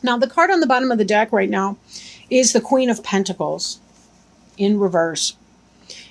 Now, the card on the bottom of the deck right now is the Queen of Pentacles in reverse.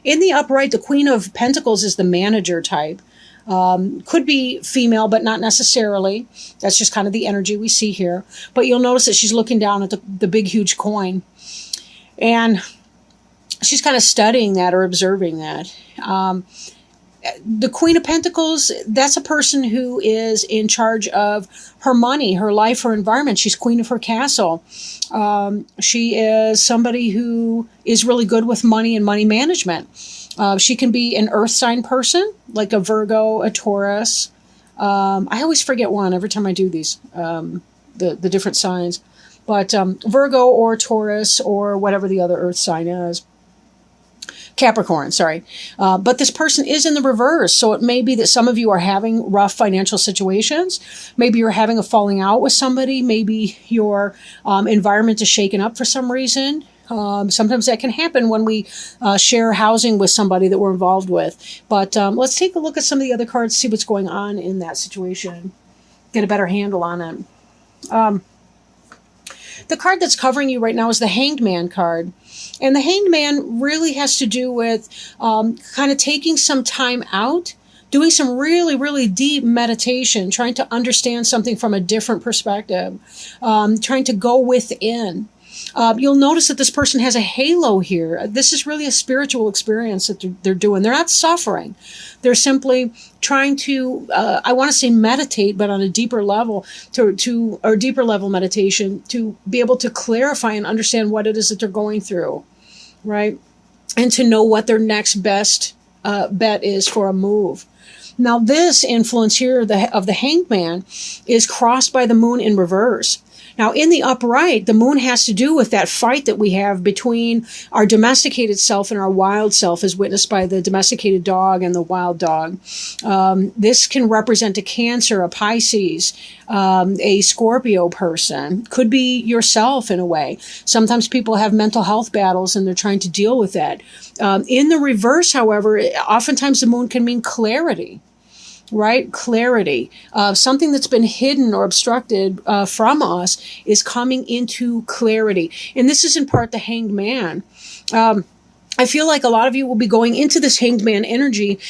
In the upright, the Queen of Pentacles is the manager type. Could be female, but not necessarily. That's just kind of the energy we see here. But you'll notice that she's looking down at the big, huge coin. And she's kind of studying that or observing that. The Queen of Pentacles, that's a person who is in charge of her money, her life, her environment. She's queen of her castle. She is somebody who is really good with money and money management. She can be an earth sign person, like a Virgo, a Taurus. I always forget one every time I do these, the different signs. But Virgo or Taurus or whatever the other earth sign is. Capricorn, sorry. But this person is in the reverse. So it may be that some of you are having rough financial situations. Maybe you're having a falling out with somebody. Maybe your environment is shaken up for some reason. Sometimes that can happen when we share housing with somebody that we're involved with. But let's take a look at some of the other cards, see what's going on in that situation. Get a better handle on it. The card that's covering you right now is the Hanged Man card. And the Hanged Man really has to do with kind of taking some time out, doing some really, really deep meditation, trying to understand something from a different perspective, trying to go within. You'll notice that this person has a halo here. This is really a spiritual experience that they're doing. They're not suffering. They're simply trying to, I want to say meditate, but on a deeper level, or deeper level meditation, to be able to clarify and understand what it is that they're going through, right? And to know what their next best bet is for a move. Now, this influence here of the Hanged Man is crossed by the moon in reverse. Now, in the upright, the moon has to do with that fight that we have between our domesticated self and our wild self, as witnessed by the domesticated dog and the wild dog. This can represent a Cancer, a Pisces, a Scorpio person. Could be yourself in a way. Sometimes people have mental health battles and they're trying to deal with that. In the reverse, however, oftentimes the moon can mean clarity. Right? Clarity. Something that's been hidden or obstructed from us is coming into clarity. And this is in part the Hanged Man. I feel like a lot of you will be going into this Hanged Man energy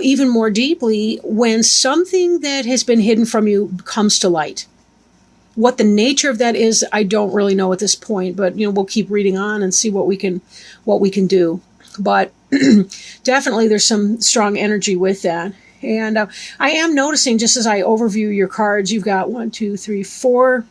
even more deeply when something that has been hidden from you comes to light. What the nature of that is, I don't really know at this point, but we'll keep reading on and see what we can do. But definitely there's some strong energy with that. And I am noticing, just as I overview your cards, you've got 4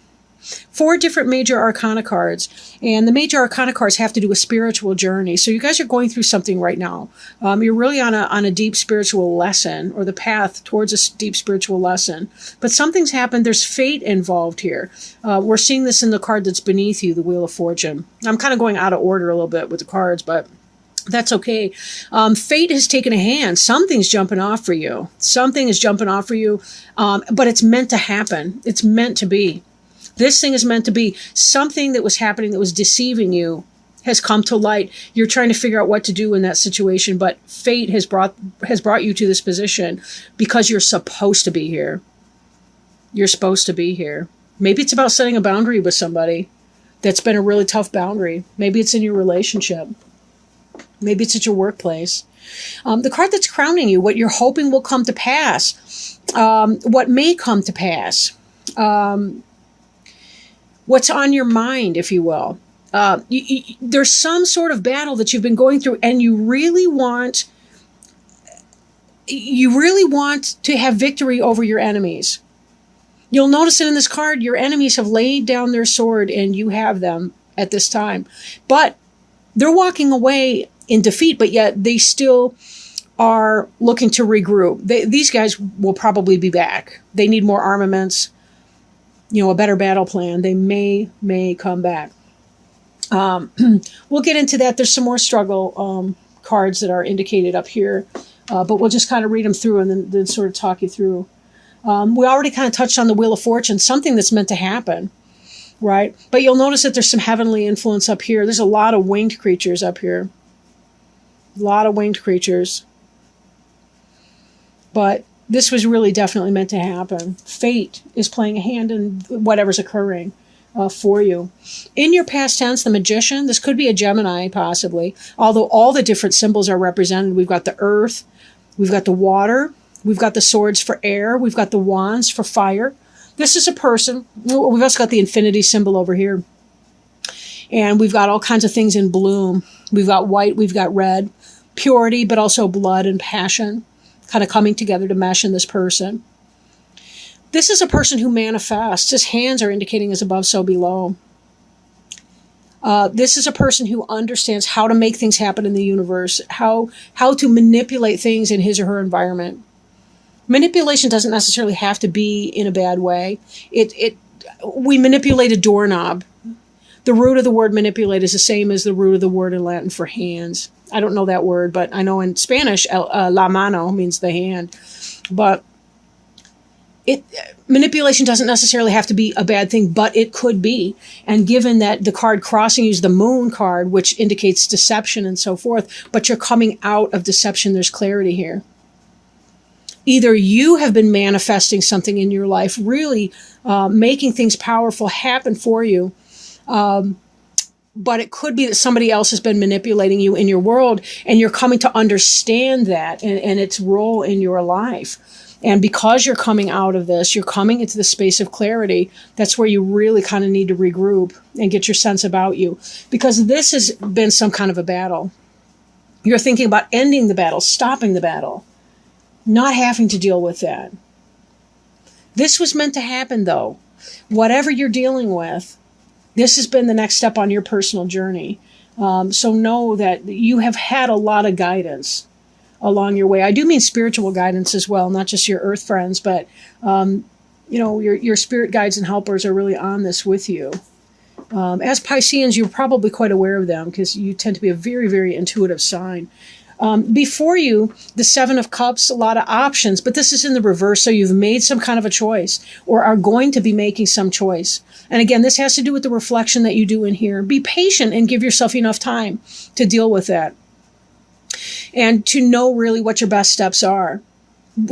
different major arcana cards. And the major arcana cards have to do with spiritual journey. So you guys are going through something right now. You're really on a deep spiritual lesson, or the path towards a deep spiritual lesson. But something's happened. There's fate involved here. We're seeing this in the card that's beneath you, the Wheel of Fortune. I'm kind of going out of order a little bit with the cards, but that's okay. Fate has taken a hand. Something's jumping off for you. Something is jumping off for you, but it's meant to happen. It's meant to be. This thing is meant to be. Something that was happening that was deceiving you has come to light. You're trying to figure out what to do in that situation, but fate has brought you to this position because you're supposed to be here. You're supposed to be here. Maybe it's about setting a boundary with somebody that's been a really tough boundary. Maybe it's in your relationship. Maybe it's at your workplace. The card that's crowning you, what you're hoping will come to pass, what may come to pass, what's on your mind, if you will. There's some sort of battle that you've been going through, and you really want to have victory over your enemies. You'll notice that in this card, your enemies have laid down their sword, and you have them at this time. But they're walking away in defeat, but yet they still are looking to regroup. These guys will probably be back. They need more armaments, a better battle plan. They may come back. We'll get into that. There's some more struggle cards that are indicated up here, but we'll just kind of read them through and then sort of talk you through. We already kind of touched on the Wheel of Fortune, something that's meant to happen. Right? But you'll notice that there's some heavenly influence up here. There's a lot of winged creatures up here. A lot of winged creatures. But this was really definitely meant to happen. Fate is playing a hand in whatever's occurring. for you. In your past tense, the Magician, this could be a Gemini possibly, although all the different symbols are represented. We've got the earth, we've got the water, we've got the swords for air, we've got the wands for fire. This is a person. We've also got the infinity symbol over here. And we've got all kinds of things in bloom. We've got white, we've got red, purity, but also blood and passion kind of coming together to mesh in this person. This is a person who manifests. His hands are indicating as above, so below. This is a person who understands how to make things happen in the universe, how to manipulate things in his or her environment. Manipulation doesn't necessarily have to be in a bad way. We manipulate a doorknob. The root of the word manipulate is the same as the root of the word in Latin for hands. I don't know that word, but I know in Spanish, la mano means the hand. But manipulation doesn't necessarily have to be a bad thing, but it could be. And given that the card crossing you is the moon card, which indicates deception and so forth, but you're coming out of deception, there's clarity here. Either you have been manifesting something in your life, really making things powerful happen for you, but it could be that somebody else has been manipulating you in your world, and you're coming to understand that and its role in your life. And because you're coming out of this, you're coming into the space of clarity. That's where you really kind of need to regroup and get your sense about you. Because this has been some kind of a battle. You're thinking about ending the battle, stopping the battle, not having to deal with that. This was meant to happen, though. Whatever you're dealing with, this has been the next step on your personal journey. So know that you have had a lot of guidance along your way. I do mean spiritual guidance as well, not just your earth friends, but your spirit guides and helpers are really on this with you. As Pisceans, you're probably quite aware of them because you tend to be a very, very intuitive sign. Before you, the Seven of Cups, a lot of options, but this is in the reverse, so you've made some kind of a choice or are going to be making some choice. And again, this has to do with the reflection that you do in here. Be patient and give yourself enough time to deal with that and to know really what your best steps are.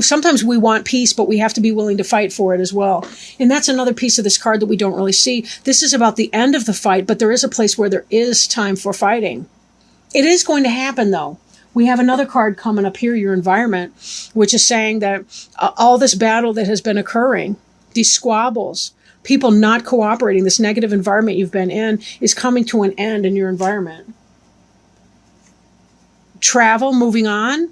Sometimes we want peace, but we have to be willing to fight for it as well. And that's another piece of this card that we don't really see. This is about the end of the fight, but there is a place where there is time for fighting. It is going to happen, though. We have another card coming up here, your environment, which is saying that all this battle that has been occurring, these squabbles, people not cooperating, this negative environment you've been in is coming to an end in your environment. Travel, moving on.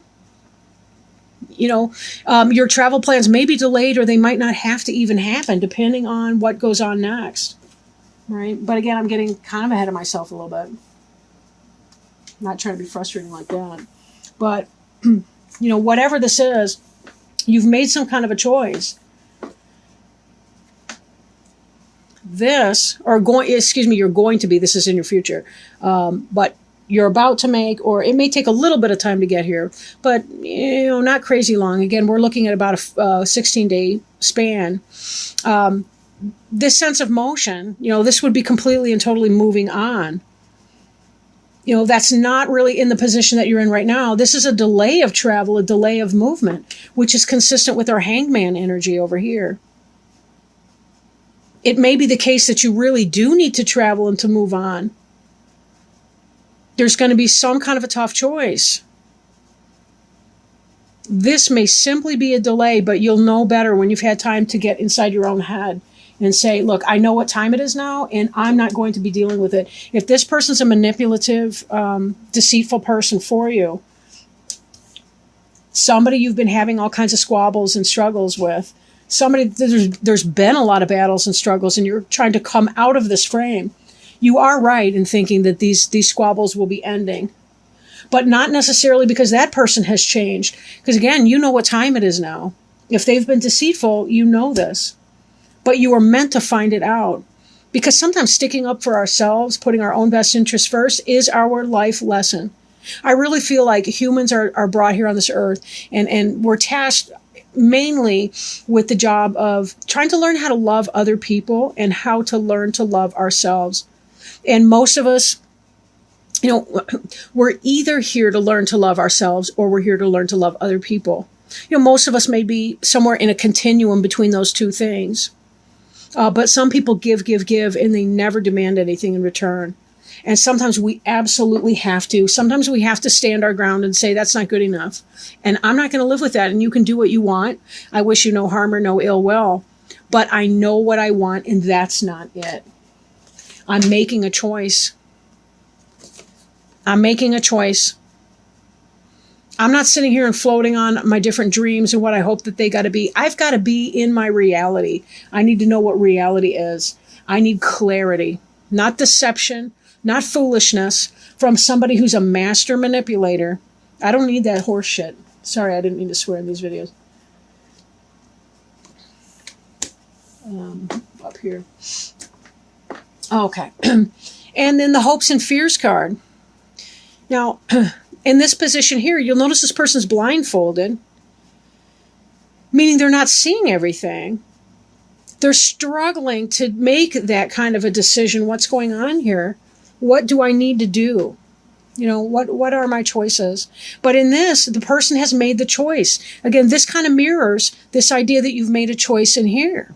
Your travel plans may be delayed or they might not have to even happen depending on what goes on next. Right? But again, I'm getting kind of ahead of myself a little bit. Not trying to be frustrating like that. But, whatever this is, you've made some kind of a choice. You're going to be, this is in your future, but you're about to make, or it may take a little bit of time to get here, but, not crazy long. Again, we're looking at about a 16-day span. This sense of motion, this would be completely and totally moving on. That's not really in the position that you're in right now. This is a delay of travel, a delay of movement, which is consistent with our hangman energy over here. It may be the case that you really do need to travel and to move on. There's going to be some kind of a tough choice. This may simply be a delay, but you'll know better when you've had time to get inside your own head and say, look, I know what time it is now, and I'm not going to be dealing with it. If this person's a manipulative, deceitful person for you, somebody you've been having all kinds of squabbles and struggles with, somebody there's been a lot of battles and struggles, and you're trying to come out of this frame, you are right in thinking that these squabbles will be ending. But not necessarily because that person has changed. Because again, you know what time it is now. If they've been deceitful, you know this. But you are meant to find it out. Because sometimes sticking up for ourselves, putting our own best interests first, is our life lesson. I really feel like humans are brought here on this earth, and we're tasked mainly with the job of trying to learn how to love other people and how to learn to love ourselves. And most of us, we're either here to learn to love ourselves or we're here to learn to love other people. Most of us may be somewhere in a continuum between those two things. But some people give, and they never demand anything in return. And sometimes we absolutely have to. Sometimes we have to stand our ground and say, that's not good enough. And I'm not going to live with that. And you can do what you want. I wish you no harm or no ill will. But I know what I want, and that's not it. I'm making a choice. I'm making a choice. I'm not sitting here and floating on my different dreams and what I hope that they got to be. I've got to be in my reality. I need to know what reality is. I need clarity, not deception, not foolishness from somebody who's a master manipulator. I don't need that horse shit. Sorry, I didn't mean to swear in these videos. Up here. Okay. And then the hopes and fears card. Now, in this position here, you'll notice this person's blindfolded, meaning they're not seeing everything. They're struggling to make that kind of a decision. What's going on here? What do I need to do? You know, what are my choices? But in this, the person has made the choice. Again, this kind of mirrors this idea that you've made a choice in here.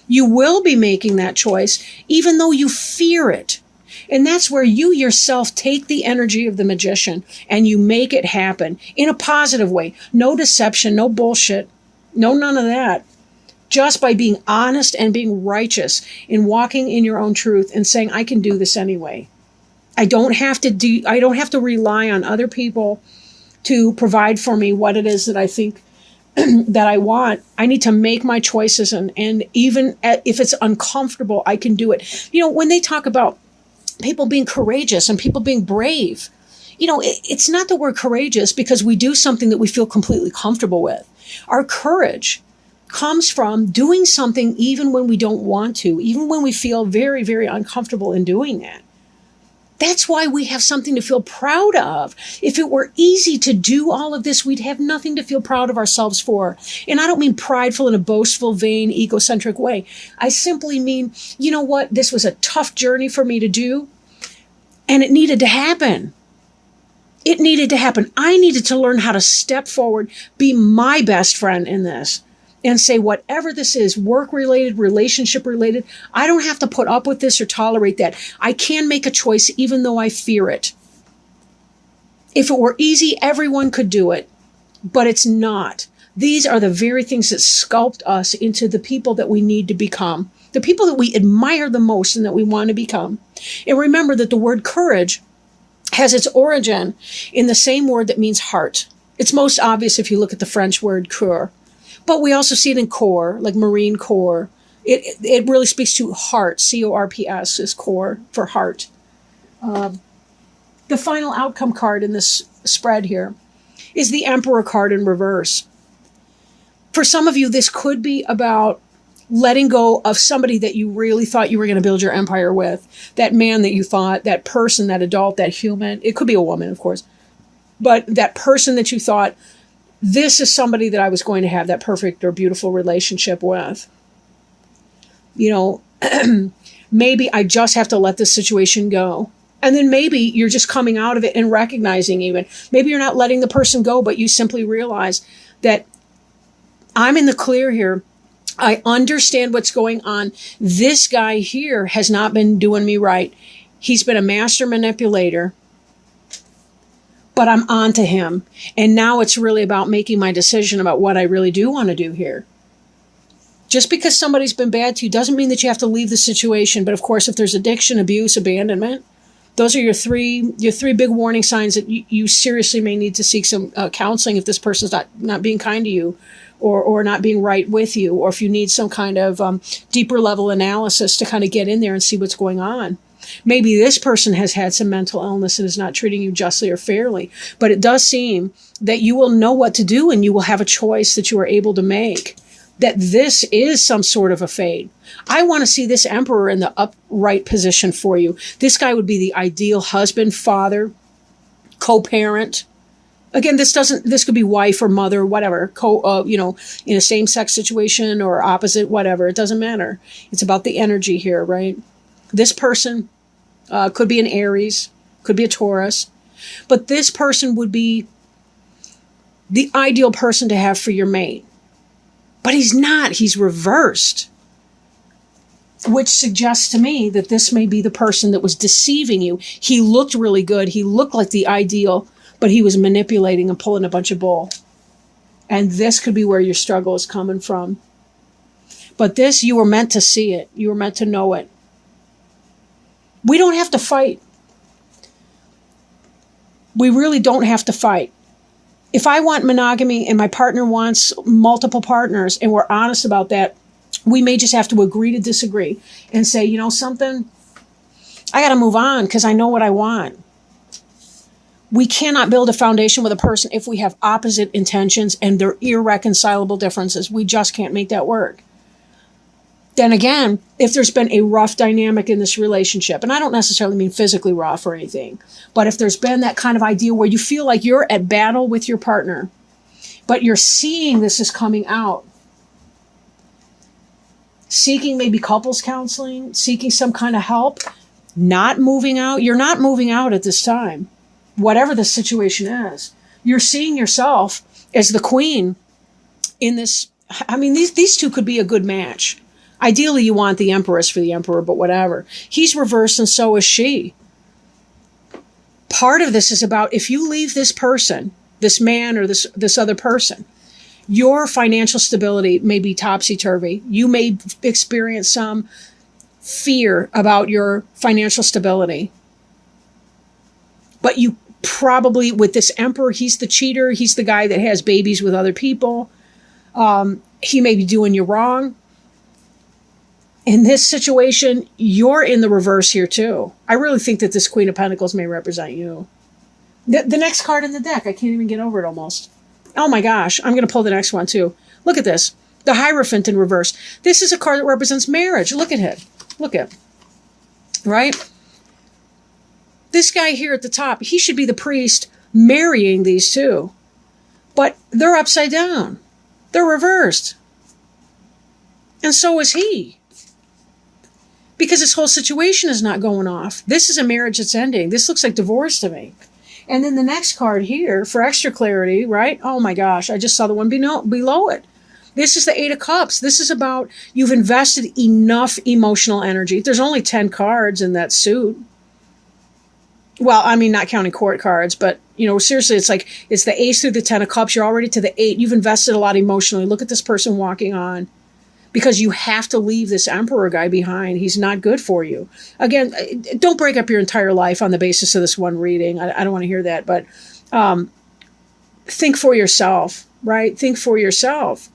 You will be making that choice, even though you fear it. And that's where you yourself take the energy of the magician and you make it happen in a positive way. No deception, no bullshit, no none of that. Just by being honest and being righteous in walking in your own truth and saying, I can do this anyway. I don't have to rely on other people to provide for me what it is that I think that I want. I need to make my choices, and even if it's uncomfortable, I can do it. You know, when they talk about people being courageous and people being brave, you know, it's not that we're courageous because we do something that we feel completely comfortable with. Our courage comes from doing something even when we don't want to, even when we feel very, very uncomfortable in doing that. That's why we have something to feel proud of. If it were easy to do all of this, we'd have nothing to feel proud of ourselves for. And I don't mean prideful in a boastful, vain, egocentric way. I simply mean, you know what? This was a tough journey for me to do, and it needed to happen. It needed to happen. I needed to learn how to step forward, be my best friend in this, and say, whatever this is, work-related, relationship-related, I don't have to put up with this or tolerate that. I can make a choice even though I fear it. If it were easy, everyone could do it, but it's not. These are the very things that sculpt us into the people that we need to become, the people that we admire the most and that we want to become. And remember that the word courage has its origin in the same word that means heart. It's most obvious if you look at the French word cœur. But we also see it in corps, like Marine Corps. It really speaks to heart. C-O-R-P-S is corps for heart. The final outcome card in this spread here is the Emperor card in reverse. For some of you, this could be about letting go of somebody that you really thought you were going to build your empire with. That man that you thought, that person, that adult, that human. It could be a woman, of course. But that person that you thought, this is somebody that I was going to have that perfect or beautiful relationship with. You know, maybe I just have to let this situation go. And then maybe you're just coming out of it and recognizing even. Maybe you're not letting the person go, but you simply realize that I'm in the clear here. I understand what's going on. This guy here has not been doing me right. He's been a master manipulator. But I'm on to him. And now it's really about making my decision about what I really do want to do here. Just because somebody's been bad to you doesn't mean that you have to leave the situation. But of course, if there's addiction, abuse, abandonment, those are your three big warning signs that you seriously may need to seek some counseling if this person's not being kind to you or not being right with you, or if you need some kind of deeper level analysis to kind of get in there and see what's going on. Maybe this person has had some mental illness and is not treating you justly or fairly, but it does seem that you will know what to do and you will have a choice that you are able to make, that this is some sort of a fate. I want to see this Emperor in the upright position for you. This guy would be the ideal husband, father, co-parent. Again, this could be wife or mother, whatever, in a same-sex situation or opposite, whatever. It doesn't matter. It's about the energy here, right? This person could be an Aries, could be a Taurus, but this person would be the ideal person to have for your mate. But he's not. He's reversed. which suggests to me that this may be the person that was deceiving you. He looked really good. He looked like the ideal, but he was manipulating and pulling a bunch of bull. And this could be where your struggle is coming from. But this, you were meant to see it. You were meant to know it. We don't have to fight. We really don't have to fight. If I want monogamy and my partner wants multiple partners and we're honest about that, we may just have to agree to disagree and say, you know something, I got to move on because I know what I want. We cannot build a foundation with a person if we have opposite intentions and they're irreconcilable differences. We just can't make that work. Then again, if there's been a rough dynamic in this relationship, and I don't necessarily mean physically rough or anything, but if there's been that kind of idea where you feel like you're at battle with your partner, but you're seeing this is coming out, seeking maybe couples counseling, seeking some kind of help, not moving out. You're not moving out at this time, whatever the situation is. You're seeing yourself as the queen in this. I mean, these two could be a good match. Ideally, you want the empress for the emperor, but whatever. He's reversed and so is she. Part of this is about if you leave this person, this man or this other person, your financial stability may be topsy-turvy. You may experience some fear about your financial stability. But you probably, with this emperor, he's the cheater. He's the guy that has babies with other people. He may be doing you wrong. In this situation, you're in the reverse here too. I really think that this Queen of Pentacles may represent you. The next card in the deck, I can't even get over it almost. Oh my gosh, I'm going to pull the next one too. Look at this. The Hierophant in reverse. This is a card that represents marriage. Look at it. Look at it. Right? This guy here at the top, he should be the priest marrying these two. But they're upside down. They're reversed. And so is he. Because this whole situation is not going off. This is a marriage that's ending. This looks like divorce to me. And then the next card here, for extra clarity, right? Oh my gosh, I just saw the one below it. This is the Eight of Cups. This is about you've invested enough emotional energy. There's only 10 cards in that suit. Well, I mean, not counting court cards, but, you know, seriously, it's like it's the Ace through the 10 of Cups. You're already to the 8. You've invested a lot emotionally. Look at this person walking on. Because you have to leave this emperor guy behind. He's not good for you. Again, don't break up your entire life on the basis of this one reading. I don't want to hear that. But think for yourself, right? Think for yourself.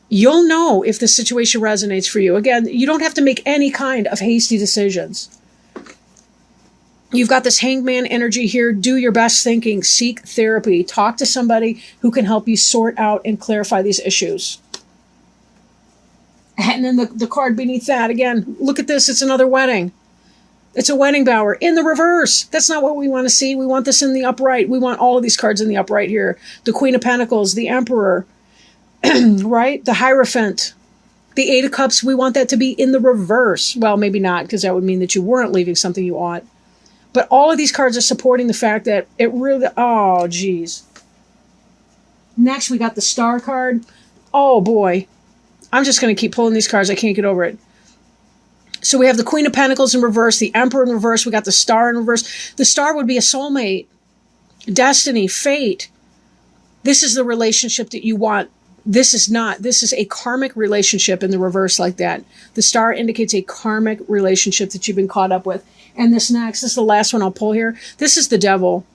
You'll know if the situation resonates for you. Again, you don't have to make any kind of hasty decisions. You've got this hangman energy here. Do your best thinking. Seek therapy. Talk to somebody who can help you sort out and clarify these issues. And then the card beneath that, again, look at this. It's another wedding. It's a wedding bower in the reverse. That's not what we want to see. We want this in the upright. We want all of these cards in the upright here. The Queen of Pentacles, the Emperor, right? The Hierophant, the Eight of Cups. We want that to be in the reverse. Well, maybe not, because that would mean that you weren't leaving something you ought. But all of these cards are supporting the fact that it really, oh, geez. Next, we got the Star card. Oh, boy. I'm just going to keep pulling these cards. I can't get over it. So we have the Queen of Pentacles in reverse, the Emperor in reverse. We got the Star in reverse. The Star would be a soulmate, destiny, fate. This is the relationship that you want. This is not. This is a karmic relationship in the reverse like that. The Star indicates a karmic relationship that you've been caught up with. And this is the last one I'll pull here. This is the Devil.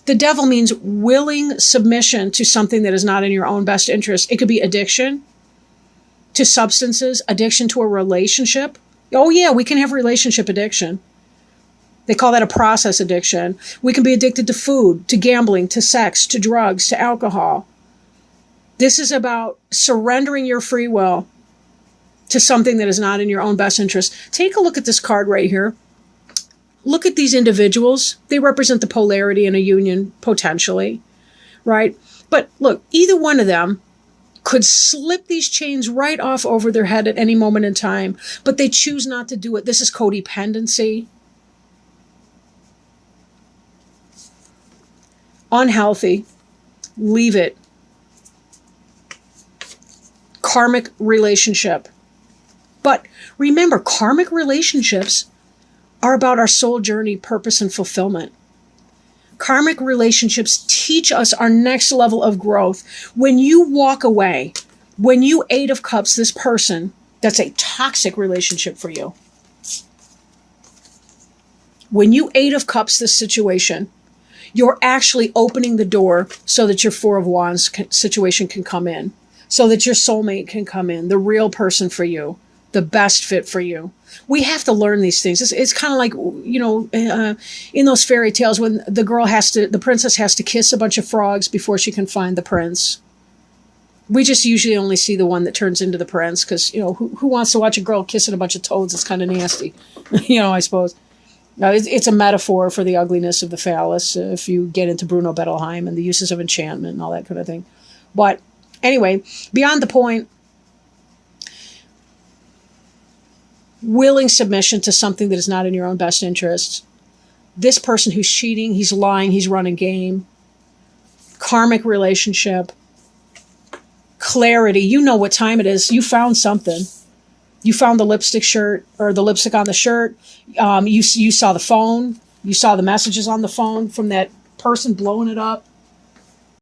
The Devil means willing submission to something that is not in your own best interest. It could be addiction to substances, addiction to a relationship. Oh yeah, we can have relationship addiction. They call that a process addiction. We can be addicted to food, to gambling, to sex, to drugs, to alcohol. This is about surrendering your free will to something that is not in your own best interest. Take a look at this card right here. Look at these individuals. They represent the polarity in a union, potentially, right? But look, either one of them could slip these chains right off over their head at any moment in time, but they choose not to do it. This is codependency. Unhealthy. Leave it. Karmic relationship. But remember, karmic relationships are about our soul journey, purpose, and fulfillment. Karmic relationships teach us our next level of growth. When you walk away, when you Eight of Cups this person, that's a toxic relationship for you. When you Eight of Cups this situation, you're actually opening the door so that your Four of Wands situation can come in, so that your soulmate can come in, the real person for you, the best fit for you. We have to learn these things. It's kind of like, in those fairy tales when the princess has to kiss a bunch of frogs before she can find the prince. We just usually only see the one that turns into the prince because, who wants to watch a girl kissing a bunch of toads? It's kind of nasty, I suppose. It's a metaphor for the ugliness of the phallus if you get into Bruno Bettelheim and the uses of enchantment and all that kind of thing. But anyway, beyond the point, willing submission to something that is not in your own best interest. This person who's cheating, he's lying, he's running game. Karmic relationship. Clarity. You know what time it is. You found something. You found the lipstick shirt or the lipstick on the shirt. You saw the phone. You saw the messages on the phone from that person blowing it up.